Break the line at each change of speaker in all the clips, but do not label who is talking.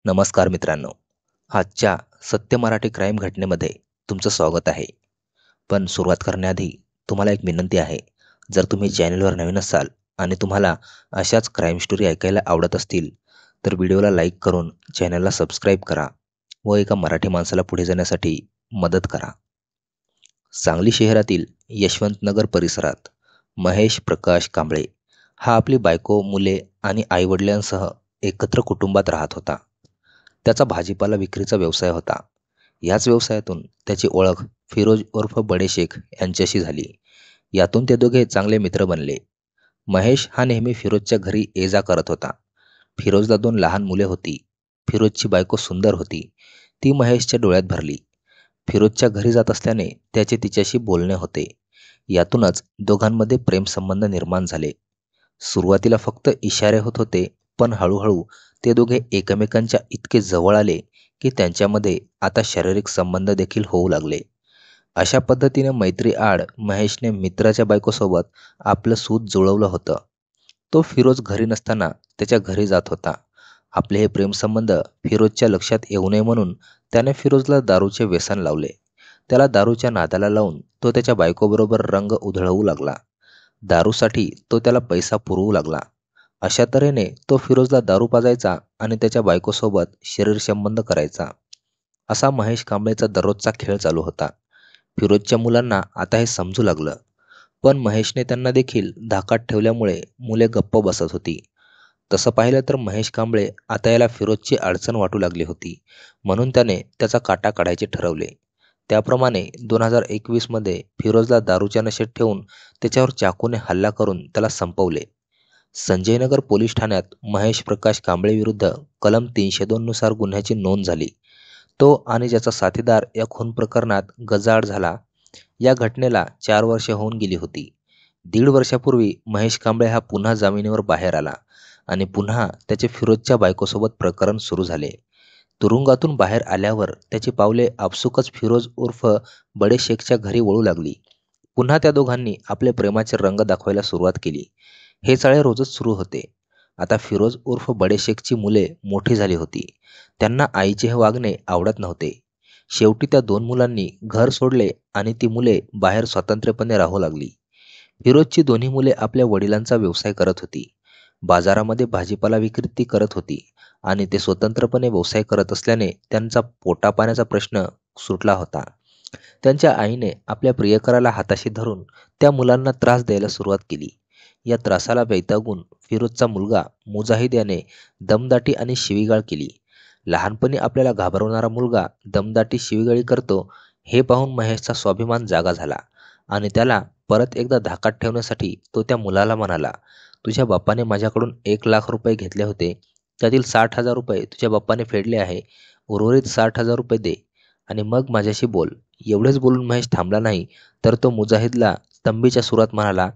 नमस्कार मित्रांनो. आजच्या सत्य मराठी क्राईम घटनेमध्ये तुमचं स्वागत आहे. पण सुरुवात करण्याआधी तुम्हाला एक विनंती आहे. जर तुम्ही चॅनलवर नवीन असाल आणि तुम्हाला अशाच क्राईम स्टोरी ऐकायला आवडत असतील तर व्हिडिओला लाईक करून चॅनलला सबस्क्राईब करा व एका मराठी माणसाला पुढे जाण्यासाठी मदत करा. सांगली शहरातील यशवंतनगर परिसरात महेश प्रकाश कांबळे हा आपली बायको, मुले आणि आईवडिलांसह एकत्र कुटुंबात राहत होता. त्याचा भाजीपाला विक्रीचा व्यवसाय होता. याच व्यवसायातून त्याची ओळख फिरोज उर्फ बडे शेख यांच्याशी झाली. यातून ते दोघे चांगले मित्र बनले. महेश हा नेहमी फिरोजच्या घरी ये जा करत होता. फिरोजला 2 लहान मुले होती. फिरोजची बायको सुंदर होती. ती महेशच्या डोळ्यात भरली. फिरोजच्या घरी जात असल्याने त्याचे तिच्याशी बोलणे होते. यातूनच दोघांमध्ये प्रेमसंबंध निर्माण झाले. सुरुवातीला फक्त इशारे होत होते, पण हळूहळू ते दोघे एकमेकांच्या इतके जवळ आले की त्यांच्यामध्ये आता शारीरिक संबंध देखील होऊ लागले. अशा पद्धतीने मैत्री आड महेशने मित्राच्या बायकोसोबत आपलं सूत जुळवलं होतं. तो फिरोज घरी नसताना त्याच्या घरी जात होता. आपले हे प्रेमसंबंध फिरोजच्या लक्षात येऊ नये म्हणून त्याने फिरोजला दारूचे व्यसन लावले. त्याला दारूच्या नादाला लावून तो त्याच्या बायकोबरोबर रंग उधळवू लागला. दारूसाठी तो त्याला पैसा पुरवू लागला. अशा तऱ्हेने तो फिरोजला दारू पाजायचा आणि त्याच्या बायकोसोबत शरीर संबंध करायचा. असा महेश कांबळेचा दररोजचा खेळ चालू होता. फिरोजच्या मुलांना आता हे समजू लागलं, पण महेशने त्यांना देखील धाकात ठेवल्यामुळे मुले गप्प बसत होती. तसं पाहिलं तर महेश कांबळे आता याला फिरोजची अडचण वाटू लागली होती, म्हणून त्याने त्याचा काटा काढायचे ठरवले. त्याप्रमाणे 2021 मध्ये फिरोजला दारूच्या नशेत ठेवून त्याच्यावर चाकूने हल्ला करून त्याला संपवले. संजयनगर पोलीस ठाण्यात महेश प्रकाश कांबळे विरुद्ध कलम 302 नुसार गुन्ह्याची नोंद झाली. तो आणि ज्याचा साथीदार या खून प्रकरणात गजाआड झाला. या घटनेला 4 वर्षे होऊन गेली होती. 1.5 वर्षापूर्वी महेश कांबळे हा पुन्हा जामिनावर बाहेर आला आणि पुन्हा त्याचे फिरोजच्या बायकोसोबत प्रकरण सुरू झाले. तुरुंगातून बाहेर आल्यावर त्याची पावले आपसुकच फिरोज उर्फ बडे शेखच्या घरी वळू लागली. पुन्हा त्या दोघांनी आपले प्रेमाचे रंग दाखवायला सुरुवात केली. हे चाळे रोजच सुरू होते. आता फिरोज उर्फ बडे शेखची मुले मोठी झाली होती. त्यांना आईचे हे वागणे आवडत नव्हते. शेवटी त्या 2 मुलांनी घर सोडले आणि ती मुले बाहेर स्वतंत्रपणे राहू लागली. फिरोजची दोन्ही मुले आपल्या वडिलांचा व्यवसाय करत होती. बाजारामध्ये भाजीपाला विक्री ती करत होती आणि ते स्वतंत्रपणे व्यवसाय करत असल्याने त्यांचा पोटापाण्याचा प्रश्न सुटला होता. त्यांच्या आईने आपल्या प्रियकराला हाताशी धरून त्या मुलांना त्रास द्यायला सुरुवात केली. या त्रासाला वैतागून फिरोजचा मुलगा मुजाहिद याने दमदाटी आणि शिवीगाळ केली. लहानपणी आपल्याला घाबरवणारा मुलगा दमदाटी शिवीगाळी करतो हे पाहून महेशचा स्वाभिमान जागा झाला आणि त्याला परत एकदा धाकात ठेवण्यासाठी तो त्या मुलाला म्हणाला, तुझ्या बाप्पाने माझ्याकडून 1 लाख रुपये घेतले होते. त्यातील 60,000 रुपये तुझ्या बाप्पाने फेडले आहे. उर्वरित 60,000 रुपये दे आणि मग माझ्याशी बोल. एवढेच बोलून महेश थांबला नाही तर तो मुजाहिदला तंबीच्या सुरात म्हणाला,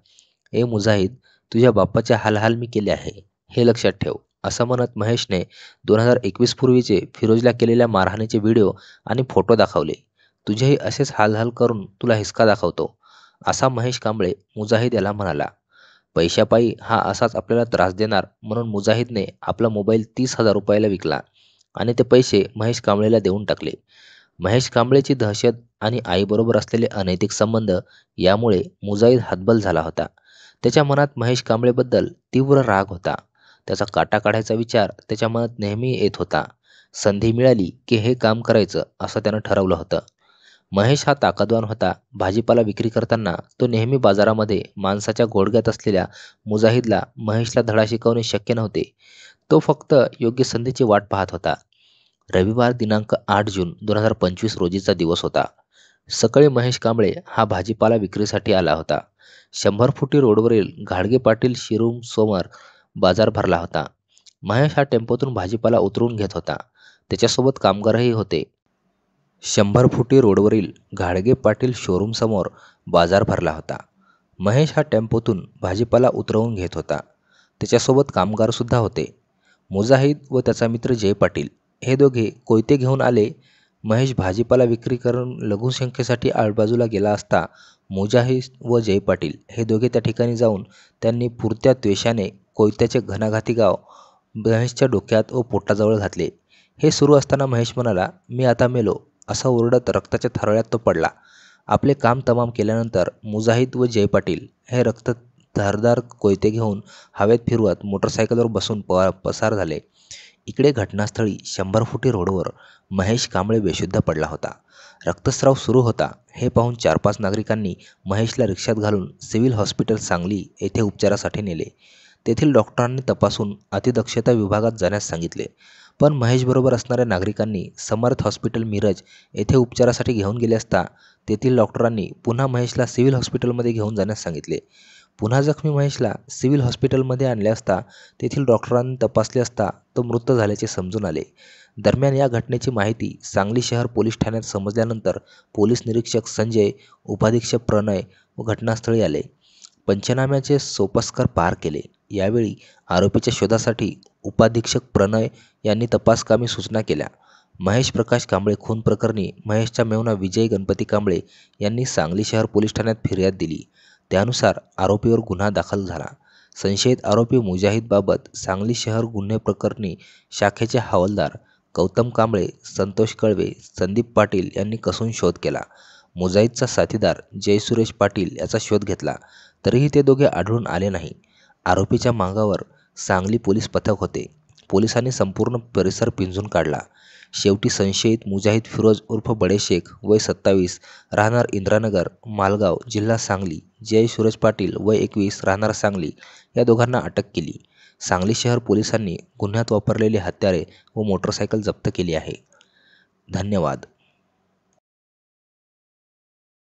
ए मुजाहिद, तुझ्या बाप्पाचे हालहाल मी केले आहे, हे लक्षात ठेव. असं म्हणत महेशने 2021 पूर्वीचे फिरोजला केलेल्या मारहाणीचे व्हिडिओ आणि फोटो दाखवले. तुझेही असेच हालहाल करून तुला हिसका दाखवतो, असा महेश कांबळे मुजाहिद याला म्हणाला. पैशापायी हा असाच आपल्याला त्रास देणार म्हणून मुजाहिदने आपला मोबाईल 30,000 रुपयाला विकला आणि ते पैसे महेश कांबळेला देऊन टाकले. महेश कांबळेची दहशत आणि आईबरोबर असलेले अनैतिक संबंध यामुळे मुजाहिद हतबल झाला होता. त्याच्या मनात महेश कांबळेबद्दल तीव्र राग होता. त्याचा काटा काढायचा विचार त्याच्या मनात नेहमी येत होता. संधी मिळाली की हे काम करायचं असं त्यानं ठरवलं होतं. महेश हा ताकदवान होता. भाजीपाला विक्री करताना तो नेहमी बाजारामध्ये माणसाच्या घोळक्यात असलेल्या मुजाहिदला महेशला धडा शिकवणे शक्य नव्हते. तो फक्त योग्य संधीची वाट पाहत होता. रविवार दिनांक 8 जून 2025 रोजीचा दिवस होता. सकाळी महेश कांबळे हा भाजीपाला विक्रीसाठी आला होता. 100 फुटी रोडवरील घाडगे पाटील शिरूम समोर बाजार भरला होता. महेश हा टेम्पोतून भाजीपाला उतरवून घेत होता. त्याच्यासोबत कामगारही होते. 100 फुटी रोडवरील घाडगे पाटील शोरूम समोर बाजार भरला होता. महेश हा टेम्पोतून भाजीपाला उतरवून घेत होता. त्याच्यासोबत कामगारसुद्धा होते. मुजाहिद व त्याचा मित्र जय पाटील हे दोघे कोयते घेऊन आले. महेश भाजीपाला विक्री करून लघुशंकेसाठी आडबाजूला गेला असता मुजाहिद व जय पाटील हे दोघे त्या ठिकाणी जाऊन त्यांनी पुरत्या द्वेषाने कोयत्याचे घणाघाती गाव महेशच्या डोक्यात व पोटाजवळ घातले. हे सुरू असताना महेश म्हणाला, मी आता मेलो असा ओरडत रक्ताच्या थारोळ्यात तो पडला. आपले काम तमाम केल्यानंतर मुजाहिद व जय पाटील हे रक्त धारदार कोयते घेऊन हवेत फिरवत मोटरसायकलवर बसून पसार झाले. इकडे घटनास्थळी 100 फुटी रोडवर महेश कांबळे बेशुद्ध पडला होता. रक्तस्राव सुरू होता हे पाहून 4-5 नागरिकांनी महेशला रिक्षात घालून सिव्हिल हॉस्पिटल सांगली येथे उपचारासाठी नेले. तेथील डॉक्टरांनी तपासून अतिदक्षता विभागात जाण्यास सांगितले. पण महेशबरोबर असणाऱ्या नागरिकांनी समर्थ हॉस्पिटल मिरज येथे उपचारासाठी घेऊन गेले असता तेथील डॉक्टरांनी पुन्हा महेशला सिव्हिल हॉस्पिटलमध्ये घेऊन जाण्यास सांगितले. पुन्हा जखमी महेशला सिव्हिल हॉस्पिटलमध्ये आणले असता तेथील डॉक्टरांनी तपासले असता तो मृत झाल्याचे समजून आले. दरम्यान या घटनेची माहिती सांगली शहर पोलीस ठाण्यात समजल्यानंतर पोलीस निरीक्षक संजय, उपाधीक्षक प्रणय व घटनास्थळी आले. पंचनाम्याचे सोपस्कर पार केले. यावेळी आरोपीच्या शोधासाठी उपाधीक्षक प्रणय यांनी तपासकामी सूचना केल्या. महेश प्रकाश कांबळे खून प्रकरणी महेशचा मेहुणा विजय गणपती कांबळे यांनी सांगली शहर पोलीस ठाण्यात फिर्याद दिली. त्यानुसार आरोपीवर गुन्हा दाखल झाला. संशयित आरोपी मुजाहिदबाबत सांगली शहर गुन्हे प्रकरणी शाखेचे हवालदार गौतम कांबळे, संतोष कळवे, संदीप पाटील यांनी कसून शोध केला. मुजाहिदचा साथीदार जय सुरेश पाटील याचा शोध घेतला, तरीही ते दोघे आढळून आले नाही. आरोपीच्या मागावर सांगली पोलीस पथक होते. पोलिसांनी संपूर्ण परिसर पिंजून काढला. शेवटी संशयित मुजाहिद फिरोज उर्फ बडे शेख वय 27 राहणार इंद्रानगर मालगाव जिल्हा सांगली, जय सूरज पाटील वय 21 राहणार सांगली या दोघांना अटक केली. सांगली शहर पोलिसांनी गुन्ह्यात वापरलेली हत्यारे व मोटरसायकल जप्त केली आहे. धन्यवाद.